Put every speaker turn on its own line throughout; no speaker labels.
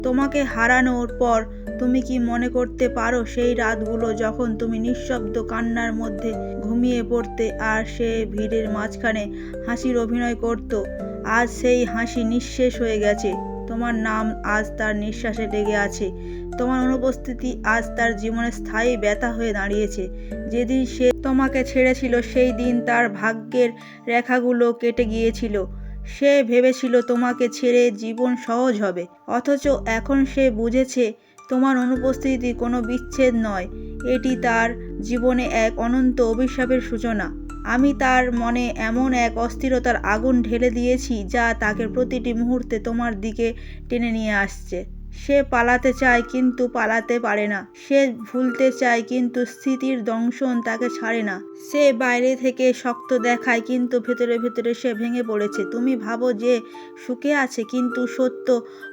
তোমাকে হারানোর পর তুমি কি মনে করতে পারো সেই রাতগুলো যখন তুমি নিঃশব্দ কান্নার মধ্যে ঘুমিয়ে পড়তে আর সে ভিড়ের মাঝখানে হাসির অভিনয় করত? আজ সেই হাসি নিঃশেষ হয়ে গেছে। তোমার নাম আজ তার নিঃশ্বাসে লেগে আছে। তোমার অনুপস্থিতি আজ তার জীবনে স্থায়ী ব্যথা হয়ে দাঁড়িয়েছে। যেদিন সে তোমাকে ছেড়েছিল সেই দিন তার ভাগ্যের রেখাগুলো কেটে গিয়েছিল। সে ভেবেছিল তোমাকে ছেড়ে জীবন সহজ হবে, অথচ এখন সে বুঝেছে তোমার অনুপস্থিতি কোনো বিচ্ছেদ নয়, এটি তার জীবনে এক অনন্ত অভিশাপের সূচনা। আমি তার মনে এমন এক অস্থিরতার আগুন ঢেলে দিয়েছি যা তাকে প্রতিটি মুহূর্তে তোমার দিকে টেনে নিয়ে আসছে। সে পালাতে চায় কিন্তু পালাতে পারে না। সে ভুলতে চায় কিন্তু স্মৃতির দংশন তাকে ছাড়ে না। সে বাইরে থেকে শক্ত দেখায় কিন্তু ভেতরে ভেতরে সে ভেঙে পড়েছে। তুমি ভাবো যে সুখে আছে, কিন্তু সত্য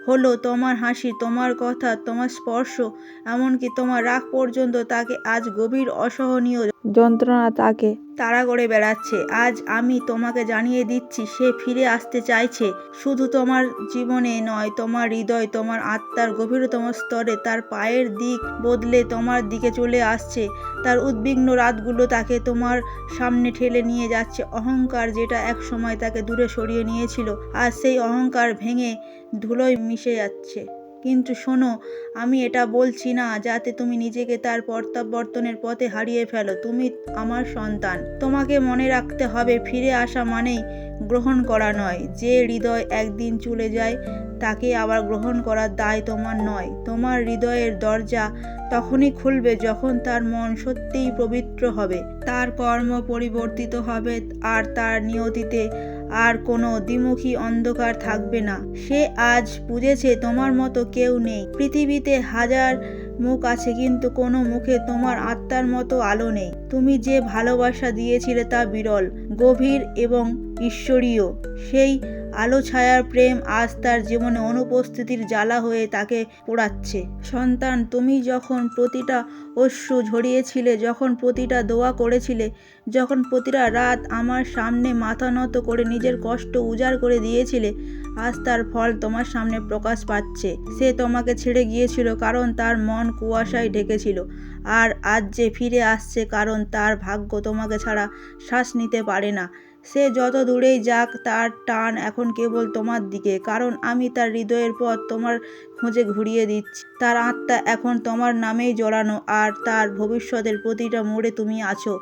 হলো তোমার হাসি, তোমার কথা, তোমার স্পর্শ, এমনকি তোমার রাগ পর্যন্ত তাকে আজ গভীর অসহনীয় যন্ত্রণা তাকে তাড়া করে বেড়াচ্ছে। আজ আমি তোমাকে জানিয়ে দিচ্ছি সে ফিরে আসতে চাইছে, শুধু তোমার জীবনে নয়, তোমার হৃদয়, তোমার আত্মার গভীরতম স্তরে। তার পায়ের দিক বদলে তোমার দিকে চলে আসছে। তার উদ্বিগ্ন রাতগুলো তাকে তোমার সামনে ঠেলে নিয়ে যাচ্ছে। অহংকার যেটা এক সময় তাকে দূরে সরিয়ে নিয়েছিল, আজ সেই অহংকার ভেঙে ধুলোয় মিশে যাচ্ছে। কিন্তু শোনো, আমি এটা বলছি না যাতে তুমি নিজেকে তার প্রত্যাবর্তনের পথে হারিয়ে ফেলো। তুমি আমার সন্তান। তোমাকে মনে রাখতে হবে ফিরে আসা মানেই গ্রহণ করা নয়। যে হৃদয় একদিন চলে যায় তাকে আবার গ্রহণ করার দায় তোমার নয়। তোমার হৃদয়ের দরজা তখনই খুলবে যখন তার মন সত্যিই পবিত্র হবে, তার কর্ম পরিবর্তিত হবে আর তার নিয়তিতে আর কোনো দ্বিমুখী অন্ধকার থাকবে না। সে আজ বুঝেছে তোমার মতো কেউ নেই। পৃথিবীতে হাজার মুখ আছে কিন্তু কোনো মুখে তোমার আত্মার মতো আলো নেই। তুমি যে ভালোবাসা দিয়েছিলে তা বিরল, গভীর এবং ঈশ্বরীয়। সেই আলো ছায়ার প্রেম আজ তার জীবনে অনুপস্থিতির জ্বালা হয়ে তাকে পোড়াচ্ছে। সন্তান, তুমি যখন প্রতিটা অশ্রু ঝরিয়েছিলে, যখন প্রতিটা দোয়া করেছিলে, যখন প্রতিটা রাত আমার সামনে মাথা নত করে নিজের কষ্ট উজাড় করে দিয়েছিলে, আজ তার ফল তোমার সামনে প্রকাশ পাচ্ছে। সে তোমাকে ছেড়ে গিয়েছিল কারণ তার মন কুয়াশায় ঢেকেছিল, আর আজ যে ফিরে আসছে কারণ তার ভাগ্য তোমাকে ছাড়া শ্বাস নিতে পারে না। সে যত দূরেই যাক তার টান এখন কেবল তোমার দিকে, কারণ আমি তার হৃদয়ের পথ তোমার খোঁজে ঘুরিয়ে দিচ্ছি। তার আত্মা এখন তোমার নামেই জড়ানো, আর তার ভবিষ্যতের প্রতিটা মোড়ে তুমি আছো।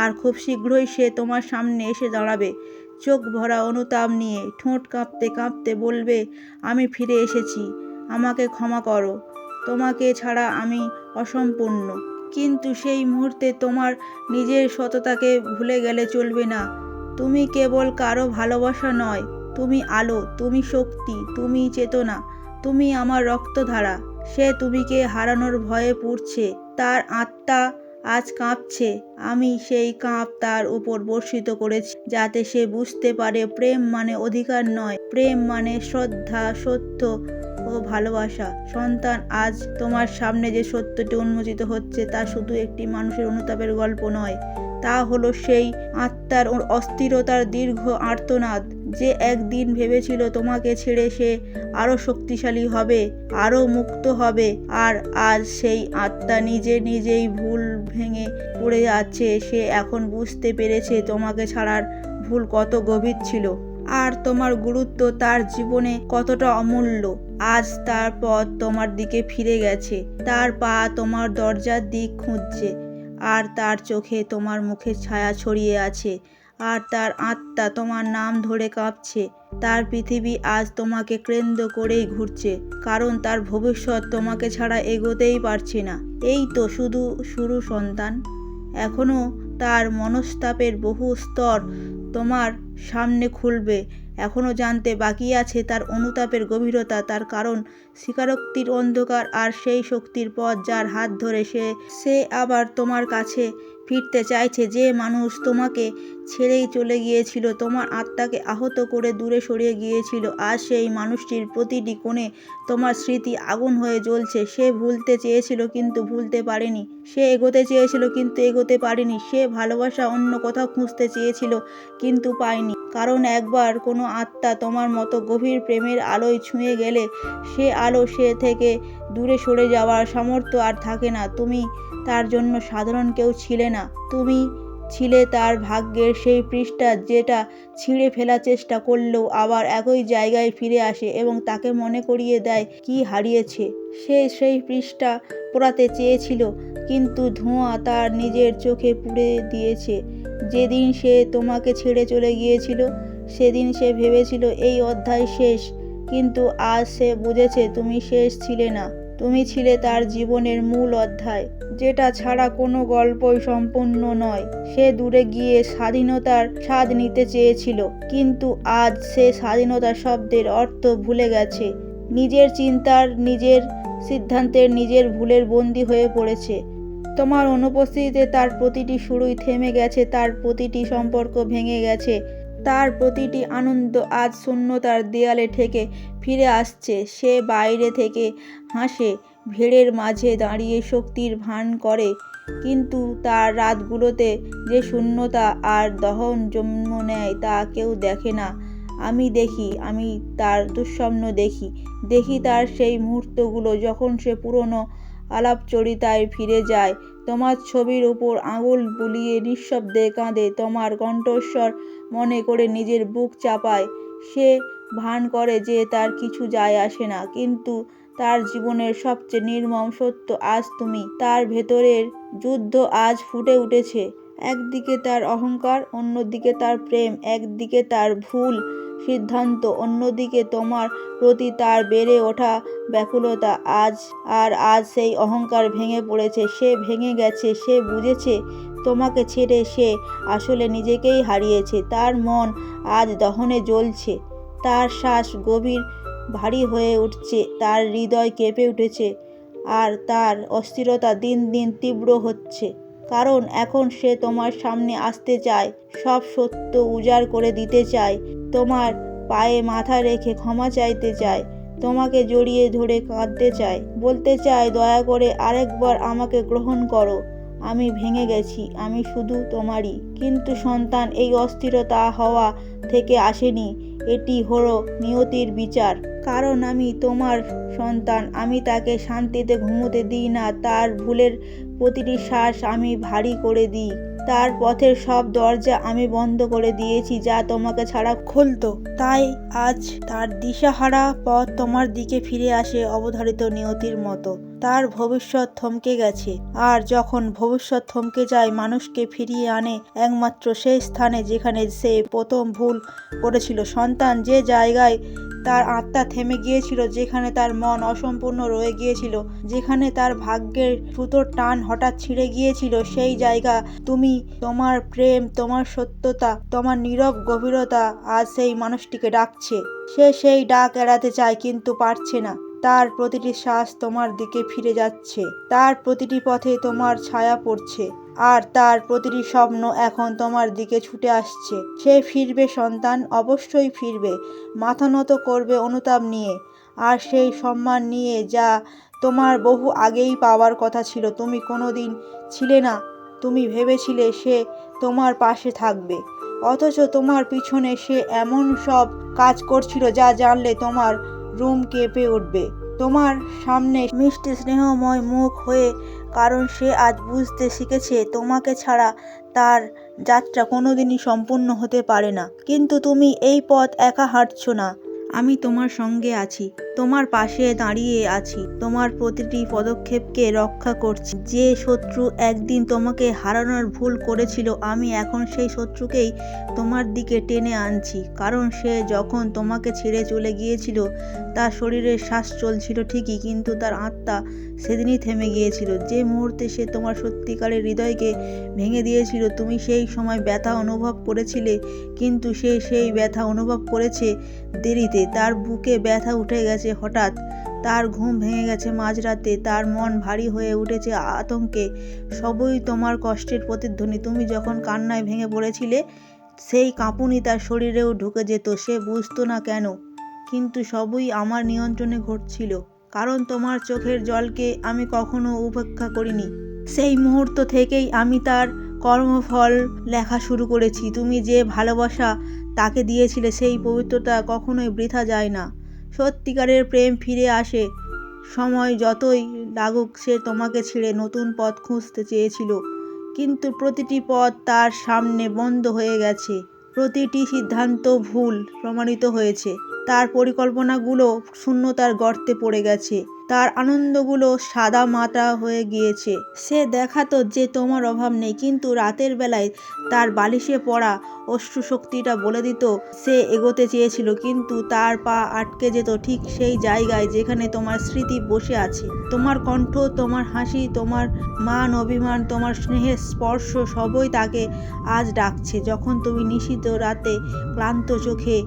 আর খুব শীঘ্রই সে তোমার সামনে এসে দাঁড়াবে, চোখ ভরা অনুতাপ নিয়ে, ঠোঁট কাঁপতে কাঁপতে বলবে, আমি ফিরে এসেছি, আমাকে ক্ষমা করো, তোমাকে ছাড়া আমি অসম্পূর্ণ। কিন্তু সেই মুহূর্তে তোমার নিজের সততাকে ভুলে গেলে চলবে না। তুমি কেবল কারো ভালোবাসা নয়, তুমি আলো, তুমি শক্তি, তুমি চেতনা, তুমি আমার রক্তধারা। সে তুমিকে হারানোর ভয়ে পুড়ছে, তার আত্মা আজ কাঁপছে। আমি সেই কাঁপ তার উপর বর্ষিত করেছি যাতে সে বুঝতে পারে প্রেম মানে অধিকার নয়, প্রেম মানে শ্রদ্ধা, সত্য ও ভালোবাসা। সন্তান, আজ তোমার সামনে যে সত্যটি উন্মোচিত হচ্ছে তা শুধু একটি মানুষের অনুতাপের গল্প নয়, তা হলো সেই আত্মার অস্থিরতার দীর্ঘ আর্তনাদ যে একদিন ভেবেছিল তোমাকে ছেড়ে সে আরও শক্তিশালী হবে, আরও মুক্ত হবে। আর আজ সেই আত্মা নিজেই ভুল ভেঙে পড়ে যাচ্ছে। সে এখন বুঝতে পেরেছে তোমাকে ছাড়ার ভুল কত গভীর ছিল, আর তোমার গুরুত্ব তার জীবনে কতটা অমূল্য। আজ তার পথ তোমার দিকে ফিরে গেছে, তার পা তোমার দরজার দিক খুঁজছে, আর তার চোখে তোমার মুখের ছায়া ছড়িয়ে আছে, আর তার আত্মা তোমার নাম ধরে কাঁপছে। তার পৃথিবী আজ তোমাকে কেন্দ্র করেই ঘুরছে, কারণ তার ভবিষ্যৎ তোমাকে ছাড়া এগোতেই পারছে না। এই তো শুধু শুরু সন্তান, এখনও তার মনস্তাপের বহু স্তর তোমার সামনে খুলবে। এখনও জানতে বাকি আছে তার অনুতাপের গভীরতা, তার কারণ, স্বীকারোক্তির অন্ধকার, আর সেই শক্তির পথ যার হাত ধরে সে আবার তোমার কাছে ফিরতে চাইছে। যে মানুষ তোমাকে ছেড়েই চলে গিয়েছিল, তোমার আত্মাকে আহত করে দূরে সরিয়ে গিয়েছিল, আজ সেই মানুষটির প্রতিটি কোণে তোমার স্মৃতি আগুন হয়ে জ্বলছে। সে ভুলতে চেয়েছিল কিন্তু ভুলতে পারেনি, সে এগোতে চেয়েছিল কিন্তু এগোতে পারেনি, সে ভালোবাসা অন্য কোথাও খুঁজতে চেয়েছিল কিন্তু পায়নি। কারণ একবার কোনো আত্মা তোমার মতো গভীর প্রেমের আলোয় ছুঁয়ে গেলে সে আলো সে থেকে দূরে সরে যাওয়ার সামর্থ্য আর থাকে না। তুমি তার জন্য সাধারণ কেউ ছিলে না, তুমি ছিলে তার ভাগ্যের সেই পৃষ্ঠা যেটা ছিঁড়ে ফেলার চেষ্টা করলেও আবার একই জায়গায় ফিরে আসে এবং তাকে মনে করিয়ে দেয় কি হারিয়েছে। সে সেই পৃষ্ঠা পোড়াতে চেয়েছিল, কিন্তু ধোঁয়া তার নিজের চোখে পুড়ে দিয়েছে। যেদিন সে তোমাকে ছেড়ে চলে গিয়েছিল সেদিন সে ভেবেছিল এই অধ্যায় শেষ, কিন্তু আজ সে বুঝেছে তুমি শেষ ছিলে না, তুমি ছিলে তার জীবনের মূল অধ্যায়, যেটা ছাড়া কোনো গল্পই সম্পূর্ণ নয়। সে দূরে গিয়ে স্বাধীনতার স্বাদ নিতে চেয়েছিল, কিন্তু আজ সে স্বাধীনতা শব্দের অর্থ ভুলে গেছে। নিজের চিন্তার, নিজের সিদ্ধান্তের, নিজের ভুলের বন্দী হয়ে পড়েছে। তোমার অনুপস্থিতিতে তার প্রতিটি শুরুই থেমে গেছে, তার প্রতিটি সম্পর্ক ভেঙে গেছে, তার প্রতিটি আনন্দ আজ শূন্যতার দেয়ালে ঠেকে ফিরে আসছে। সে বাইরে থেকে হাসে, ভিড়ের মাঝে দাঁড়িয়ে শক্তির ভান করে, কিন্তু তার রাতগুলোতে যে শূন্যতা আর দহন জন্ম নেয় তা কেউ দেখে না। আমি দেখি, আমি তার দুঃস্বপ্ন দেখি, দেখি তার সেই মুহূর্তগুলো যখন সে পুরনো আলাপচরিতায় ফিরে যায়, তোমার ছবির উপর আঙুল বুলিয়ে নিঃশব্দে কাঁদে, তোমার কণ্ঠস্বর মনে করে নিজের বুক চাপায়। সে ভান করে যে তার কিছু যায় আসে না, কিন্তু তার জীবনের সবচেয়ে নির্মম সত্য আজ তুমি। তার ভেতরের যুদ্ধ আজ ফুটে উঠেছে। একদিকে তার অহংকার, অন্যদিকে তার প্রেম, একদিকে তার ভুল সিদ্ধান্ত, অন্যদিকে তোমার প্রতি তার বেড়ে ওঠা ব্যাকুলতা। আজ সেই অহংকার ভেঙে পড়েছে, সে ভেঙে গেছে, সে বুঝেছে তোমাকে ছেড়ে সে আসলে নিজেকেই হারিয়েছে। তার মন আজ দহনে জ্বলছে, তার শ্বাস গভীর ভারী হয়ে উঠছে, তার হৃদয় কেঁপে উঠেছে, আর তার অস্থিরতা দিন দিন তীব্র হচ্ছে। কারণ এখন সে তোমার সামনে আসতে চায়, সব সত্য উজাড় করে দিতে চায়, তোমার পায়ে মাথা রেখে ক্ষমা চাইতে চায়, তোমাকে জড়িয়ে ধরে কাঁদতে চায়, বলতে চায় দয়া করে আরেকবার আমাকে গ্রহণ করো, আমি ভেঙে গেছি, আমি শুধু তোমারই। কিন্তু সন্তান, এই অস্থিরতা হওয়া থেকে আসেনি, এটি হলো নিয়তির বিচার। কারণ আমি তোমার সন্তান, আমি তাকে শান্তিতে ঘুমোতে দিই না, তার ভুলের প্রতিটি শ্বাস আমি ভারী করে দিই, তার পথের সব দরজা আমি বন্ধ করে দিয়েছি যা তোমাকে ছাড়া খুলতো। তাই আজ তার দিশাহারা পথ তোমার দিকে ফিরে আসে অবধারিত নিয়তির মতো। তার ভবিষ্যৎ থমকে গেছে, আর যখন ভবিষ্যৎ থমকে যায় মানুষকে ফিরিয়ে আনে একমাত্র সেই স্থানে যেখানে সে প্রথম ভুল করেছিল। সন্তান, যে জায়গায় তার আত্মা থেমে গিয়েছিল, যেখানে তার মন অসম্পূর্ণ রয়ে গিয়েছিল, যেখানে তার ভাগ্যের সুতোর টান হঠাৎ ছিঁড়ে গিয়েছিল, সেই জায়গা তুমি, তোমার প্রেম, তোমার সত্যতা, তোমার নীরব গভীরতা আজ সেই মানুষটিকে ডাকছে। সে সেই ডাক এড়াতে চায় কিন্তু পারছে না। তার প্রতিটি শ্বাস তোমার দিকে ফিরে যাচ্ছে, তার প্রতিটি পথে তোমার ছায়া পড়ছে, আর তার প্রতিটি স্বপ্ন এখন তোমার দিকে ছুটে আসছে। সে ফিরবে সন্তান, অবশ্যই ফিরবে, মাথা নত করবে অনুতাপ নিয়ে, আর সেই সম্মান নিয়ে যা তোমার বহু আগেই পাওয়ার কথা ছিল। তুমি কোনোদিন ছিলে না, তুমি ভেবেছিলে সে তোমার পাশে থাকবে, অথচ তোমার পিছনে সে এমন সব কাজ করছিল যা জানলে তোমার রুম কেঁপে উঠবে। তোমার সামনে মিষ্টি স্নেহময় মুখ হয়ে, কারণ সে আজ বুঝতে শিখেছে তোমাকে ছাড়া তার যাত্রা কোনোদিনই সম্পূর্ণ হতে পারে না। কিন্তু তুমি এই পথ একা হাঁটছো না, আমি তোমার সঙ্গে আছি, তোমার পাশে দাঁড়িয়ে আছি, তোমার প্রতিটি পদক্ষেপকে রক্ষা করছি। যে শত্রু একদিন তোমাকে হারানোর ভুল করেছিল, আমি এখন সেই শত্রুকেই তোমার দিকে টেনে আনছি। কারণ সে যখন তোমাকে ছেড়ে চলে গিয়েছিল তার শরীরের শ্বাস চলছিল ঠিকই, কিন্তু তার আত্মা সেদিনই থেমে গিয়েছিল। যে মুহূর্তে সে তোমার সত্যিকারের হৃদয়কে ভেঙে দিয়েছিল, তুমি সেই সময় ব্যথা অনুভব করেছিলে, কিন্তু সে সেই ব্যথা অনুভব করেছে দেরিতে। তার বুকে ব্যথা উঠে গেছে হঠাৎ, তার ঘুম ভেঙে গেছে মাঝরাতে, তার মন ভারী হয়ে উঠেছে আতঙ্কে। সবই তোমার কষ্টের প্রতিধ্বনি। তুমি যখন কান্নায় ভেঙে পড়েছিলে, সেই কাঁপুনি তার শরীরেও ঢুকে যেত, সে বুঝতো না কেন, কিন্তু সবই আমার নিয়ন্ত্রণে ঘটছিল। কারণ তোমার চোখের জলকে আমি কখনো উপেক্ষা করিনি। সেই মুহূর্ত থেকেই আমি তার কর্মফল লেখা শুরু করেছি। তুমি যে ভালোবাসা তাকে দিয়েছিলে সেই পবিত্রতা কখনোই বৃথা যায় না। সত্যিকারের প্রেম ফিরে আসে। সময় যতই লাগুক সে তোমাকে ছেড়ে নতুন পথ খুঁজতে চেয়েছিল, কিন্তু প্রতিটি পথ তার সামনে বন্ধ হয়ে গেছে। প্রতিটি সিদ্ধান্ত ভুল প্রমাণিত হয়েছে। তার পরিকল্পনাগুলো শূন্যতার গর্তে পড়ে গেছে। তার আনন্দগুলো সাদা মাটা হয়ে গিয়েছে। সে দেখাতো যে তোমার অভাব নেই, কিন্তু রাতের বেলায় তার বালিশে পড়া অশ্রুশক্তিটা বলে দিত সে এগোতে চেয়েছিল, কিন্তু তার পা আটকে যেত ঠিক সেই জায়গায় যেখানে তোমার স্মৃতি বসে আছে। তোমার কণ্ঠ, তোমার হাসি, তোমার মান অভিমান, তোমার স্নেহের স্পর্শ সবই তাকে আজ ডাকছে। যখন তুমি নিশীথ রাতে ক্লান্ত চোখে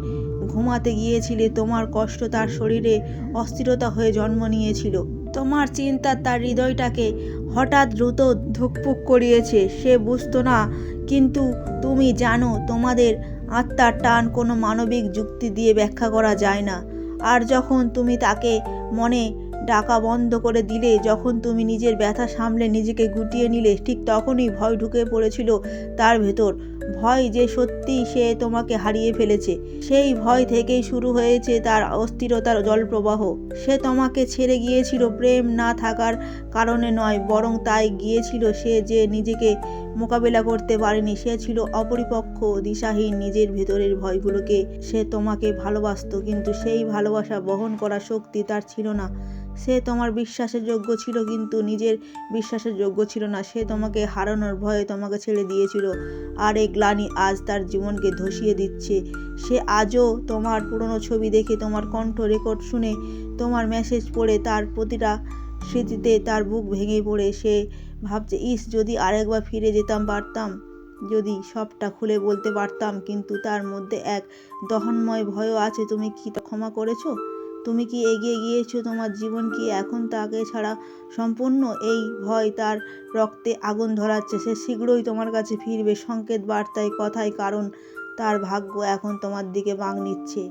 ঘুমাতে গিয়েছিলে, তোমার কষ্ট তার শরীরে অস্থিরতা হয়ে জন্ম নিয়েছিল। তোমার চিন্তা তার হৃদয়টাকে হঠাৎ দ্রুত ধুকপুক করিয়েছে। সে বুঝতো না, কিন্তু তুমি জানো তোমাদের আত্মার টান কোনো মানবিক যুক্তি দিয়ে ব্যাখ্যা করা যায় না। আর যখন তুমি তাকে মনে ডাকা বন্ধ করে দিলে, যখন তুমি নিজের ব্যথা সামলে নিজেকে গুটিয়ে নিলে, ঠিক তখনই ভয় ঢুকে পড়েছিল তার ভেতর। ভয় যে সত্যি সে তোমাকে হারিয়ে ফেলেছে। সেই ভয় থেকেই শুরু হয়েছে তার অস্থিরতার জলপ্রবাহ। সে তোমাকে ছেড়ে গিয়েছিল প্রেম না থাকার কারণে নয়, বরং তাই গিয়েছিল সে যে নিজেকে মোকাবিলা করতে পারেনি। সে ছিল অপরিপক্ক, দিশাহীন। নিজের ভেতরের ভয়গুলোকে সে তোমাকে ভালোবাসতো, কিন্তু সেই ভালোবাসা বহন করার শক্তি তার ছিল না। সে তোমার বিশ্বাসের যোগ্য ছিল, কিন্তু নিজের বিশ্বাসের যোগ্য ছিল না। সে তোমাকে হারানোর ভয়ে তোমাকে ছেড়ে দিয়েছিল, আর এই গ্লানি আজ তার জীবনকে ধসিয়ে দিচ্ছে। সে আজও তোমার পুরনো ছবি দেখে, তোমার কণ্ঠ রেকর্ড শুনে, তোমার মেসেজ পড়ে, তার প্রতিটা স্মৃতিতে তার বুক ভেঙে পড়ে। সে ভাবছে, ইস যদি আরেকবার ফিরে যেতাম পারতাম, যদি সবটা খুলে বলতে পারতাম। কিন্তু তার মধ্যে এক দহনময় ভয়ও আছে। তুমি কি ক্ষমা করেছো? তুমি কি এগিয়ে গিয়েছো? তোমার জীবন কি এখন তাকে ছাড়া সম্পূর্ণ? এই ভয় তার রক্তে আগুন ধরাচ্ছে। সে শীঘ্রই তোমার কাছে ফিরবে, সংকেত, বার্তায়, কথায়, কারণ তার ভাগ্য এখন তোমার দিকে বাঁক নিচ্ছে।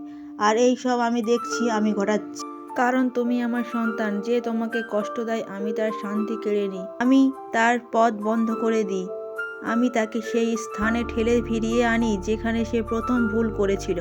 আর এই সব আমি দেখছি, আমি ঘটাচ্ছি। কারণ তুমি আমার সন্তান। যে তোমাকে কষ্ট দেয় আমি তার শান্তি কেড়ে নিই, আমি তার পথ বন্ধ করে দিই। আমি তাকে সেই স্থানে ঠেলে ফিরিয়ে আনি যেখানে সে প্রথম ভুল করেছিল।